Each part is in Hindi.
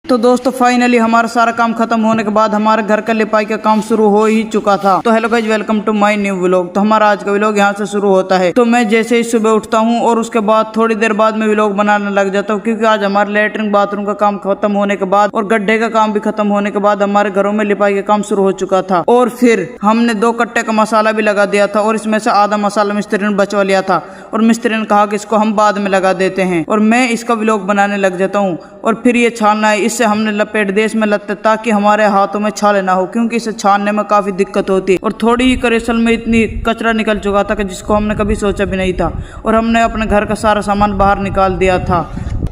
तो दोस्तों फाइनली हमारा सारा काम खत्म होने के बाद हमारे घर का लिपाई का काम शुरू हो ही चुका था। तो hello guys, welcome to my new vlog. तो हमारा आज का व्लॉग यहाँ से शुरू होता है। तो मैं जैसे ही सुबह उठता हूँ और उसके बाद थोड़ी देर बाद में व्लॉग बनाने लग जाता हूँ, क्योंकि आज हमारे लेटरिन बाथरूम का काम खत्म होने के बाद और गड्ढे का काम भी खत्म होने के बाद हमारे घरों में लिपाई का काम शुरू हो चुका था। और फिर हमने 2 कट्टे का मसाला भी लगा दिया था और इसमें से आधा मसाला मिस्त्री ने बचवा लिया था और मिस्त्री ने कहा कि इसको हम बाद में लगा देते हैं और मैं इसका व्लॉग बनाने लग जाता हूँ। और फिर ये छानना है, इससे हमने लपेट देश में लगते ताकि हमारे हाथों में छाले ना हो, क्योंकि इसे छानने में काफी दिक्कत होती है। और थोड़ी ही करेसल में इतनी कचरा निकल चुका था कि जिसको हमने कभी सोचा भी नहीं था। और हमने अपने घर का सारा सामान बाहर निकाल दिया था।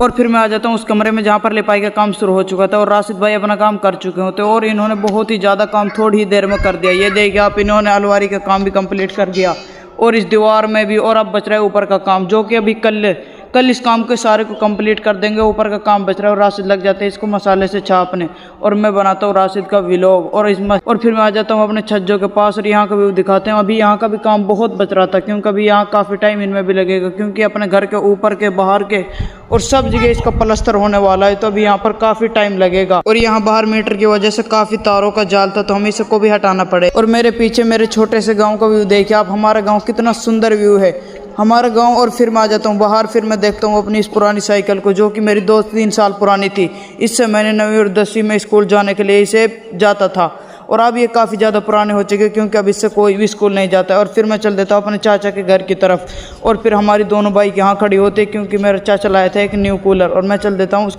और फिर मैं आ जाता हूँ उस कमरे में जहाँ पर लिपाई का काम शुरू हो चुका था और राशिद भाई अपना काम कर चुके होते और इन्होंने बहुत ही ज़्यादा काम थोड़ी ही देर में कर दिया। ये देखिए आप, इन्होंने अलमारी का काम भी कंप्लीट कर दिया और इस दीवार में भी। और अब बच रहा है ऊपर का काम, जो कि अभी कल इस काम के सारे को कंप्लीट कर देंगे। ऊपर का काम बच रहा है और राशिद लग जाते हैं इसको मसाले से छापने और मैं बनाता हूँ राशिद का व्लॉग। और फिर मैं आ जाता हूँ अपने छज्जों के पास और यहाँ का व्यू दिखाते हैं। अभी यहाँ का भी काम बहुत बच रहा था, क्योंकि अभी यहाँ काफ़ी टाइम इनमें भी लगेगा, क्योंकि अपने घर के ऊपर के बाहर के और सब जगह इसका प्लास्टर होने वाला है। तो अभी यहाँ पर काफ़ी टाइम लगेगा। और यहाँ बाहर मीटर की वजह से काफ़ी तारों का जाल था, तो हमें इसको भी हटाना पड़े। और मेरे पीछे मेरे छोटे से गाँव का व्यू देखिए आप, हमारा गाँव कितना सुंदर व्यू है हमारा गांव। और फिर मैं आ जाता हूँ बाहर, फिर मैं देखता हूँ अपनी इस पुरानी साइकिल को, जो कि मेरी 2-3 साल पुरानी थी। इससे मैंने 9वीं और 10वीं में स्कूल जाने के लिए इसे जाता था और अब ये काफ़ी ज़्यादा पुराने हो चुके, क्योंकि अब इससे कोई भी स्कूल नहीं जाता है। और फिर मैं चल देता हूँ अपने चाचा के घर की तरफ और फिर हमारी दोनों बाइक यहाँ खड़ी होती है, क्योंकि मेरा चाचा लाया था एक न्यू कूलर और मैं चल देता हूँ उसको